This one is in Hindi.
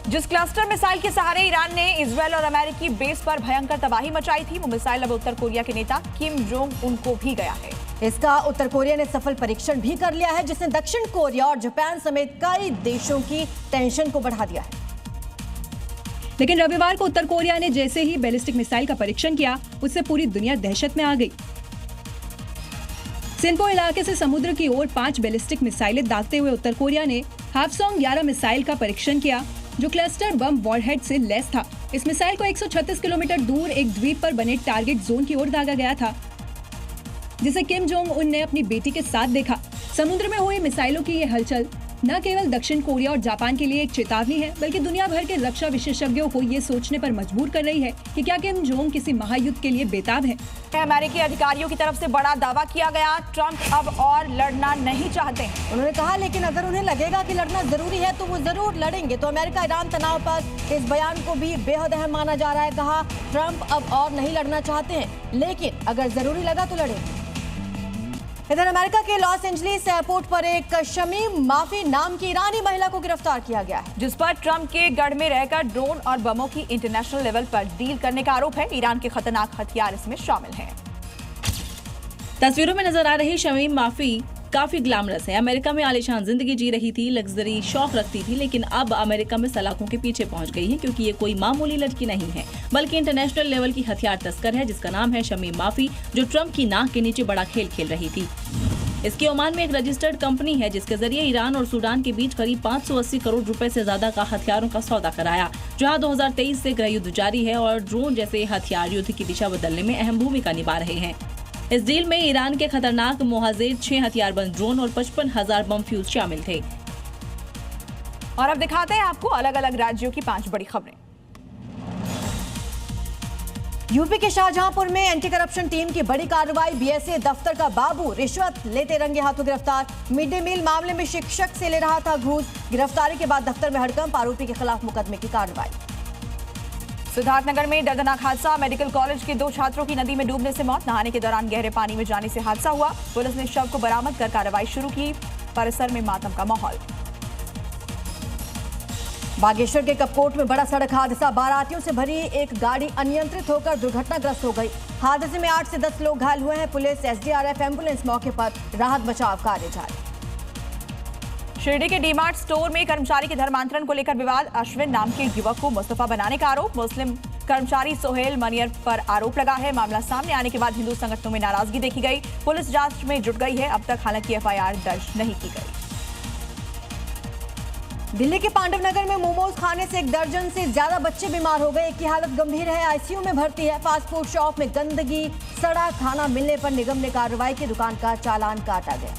जिस क्लस्टर मिसाइल के सहारे ईरान ने इजरायल और अमेरिकी बेस पर भयंकर तबाही मचाई थी, वो मिसाइल अब उत्तर कोरिया के नेता किम जोंग उन को भी गया है। इसका उत्तर कोरिया ने सफल परीक्षण भी कर लिया है, जिसने दक्षिण कोरिया और जापान समेत कई देशों की टेंशन को बढ़ा दिया है। लेकिन रविवार को उत्तर कोरिया ने जैसे ही बैलिस्टिक मिसाइल का परीक्षण किया, उससे पूरी दुनिया दहशत में आ गई। सिनपो इलाके से समुद्र की ओर 5 बैलिस्टिक मिसाइलें दागते हुए उत्तर कोरिया ने हावसोंग 11 मिसाइल का परीक्षण किया, जो क्लस्टर बम वॉरहेड से लैस था। इस मिसाइल को 136 किलोमीटर दूर एक द्वीप पर बने टारगेट जोन की ओर दागा गया था, जिसे किम जोंग उन ने अपनी बेटी के साथ देखा। समुद्र में हुई मिसाइलों की ये हलचल न केवल दक्षिण कोरिया और जापान के लिए एक चेतावनी है, बल्कि दुनिया भर के रक्षा विशेषज्ञों को ये सोचने पर मजबूर कर रही है कि क्या किम जोंग किसी महायुद्ध के लिए बेताब है। अमेरिकी अधिकारियों की तरफ से बड़ा दावा किया गया, ट्रंप अब और लड़ना नहीं चाहते हैं। उन्होंने कहा, लेकिन अगर उन्हें लगेगा कि लड़ना जरूरी है तो वो जरूर लड़ेंगे। तो अमेरिका ईरान तनाव पर इस बयान को भी बेहद अहम माना जा रहा है। कहा, ट्रंप अब और नहीं लड़ना चाहते हैं, लेकिन अगर जरूरी लगा तो लड़ेंगे। इधर अमेरिका के लॉस एंजलिस एयरपोर्ट पर एक शमीम माफी नाम की ईरानी महिला को गिरफ्तार किया गया है, जिस पर ट्रंप के गढ़ में रहकर ड्रोन और बमों की इंटरनेशनल लेवल पर डील करने का आरोप है। ईरान के खतरनाक हथियार इसमें शामिल हैं। तस्वीरों में नजर आ रही शमीम माफी काफी ग्लैमरस है। अमेरिका में आलीशान जिंदगी जी रही थी, लग्जरी शौक रखती थी, लेकिन अब अमेरिका में सलाखों के पीछे पहुंच गई है, क्योंकि ये कोई मामूली लड़की नहीं है, बल्कि इंटरनेशनल लेवल की हथियार तस्कर है, जिसका नाम है शमीम माफी, जो ट्रंप की नाक के नीचे बड़ा खेल खेल रही थी। इसकी ओमान में एक रजिस्टर्ड कंपनी है, जिसके जरिए ईरान और सूडान के बीच करीब 580 करोड़ रुपए से ज्यादा का हथियारों का सौदा कराया। जहां 2023 से गृह युद्ध जारी है और ड्रोन जैसे हथियार युद्ध की दिशा बदलने में अहम भूमिका निभा रहे हैं। इस डील में ईरान के खतरनाक मोहाजेर 6 हथियारबंद ड्रोन और 55,000 बम फ्यूज शामिल थे। और अब दिखाते हैं आपको अलग अलग राज्यों की 5 बड़ी खबरें। यूपी के शाहजहांपुर में एंटी करप्शन टीम की बड़ी कार्रवाई। बीएसए दफ्तर का बाबू रिश्वत लेते रंगे हाथों गिरफ्तार। मिड डे मील मामले में शिक्षक से ले रहा था घूस। गिरफ्तारी के बाद दफ्तर में हड़कंप, आरोपी के खिलाफ मुकदमे की कार्रवाई। सिद्धार्थनगर में दर्दनाक हादसा, मेडिकल कॉलेज के 2 छात्रों की नदी में डूबने से मौत। नहाने के दौरान गहरे पानी में जाने से हादसा हुआ। पुलिस ने शव को बरामद कर कार्रवाई शुरू की। परिसर में मातम का माहौल। बागेश्वर के कपकोट में बड़ा सड़क हादसा, बारातियों से भरी एक गाड़ी अनियंत्रित होकर दुर्घटनाग्रस्त हो गई। हादसे में 8 से 10 लोग घायल हुए हैं। पुलिस, एसडीआरएफ, एम्बुलेंस मौके पर, राहत बचाव कार्य जारी। शिरडी के डीमार्ट स्टोर में कर्मचारी के धर्मांतरण को लेकर विवाद। अश्विन नाम के युवक को मुस्तफा बनाने का आरोप। मुस्लिम कर्मचारी सोहेल मनियर पर आरोप लगा है। मामला सामने आने के बाद हिंदू संगठनों में नाराजगी देखी गई। पुलिस जांच में जुट गई है। अब तक हालांकि एफआईआर दर्ज नहीं की गई। दिल्ली के पांडव नगर में मोमोज खाने से 1 दर्जन से ज्यादा बच्चे बीमार हो गए। एक की हालत गंभीर है, आईसीयू में भर्ती है। फास्ट फूड शॉप में गंदगी, सड़ा खाना मिलने पर निगम ने कार्रवाई की, दुकान का चालान काटा गया।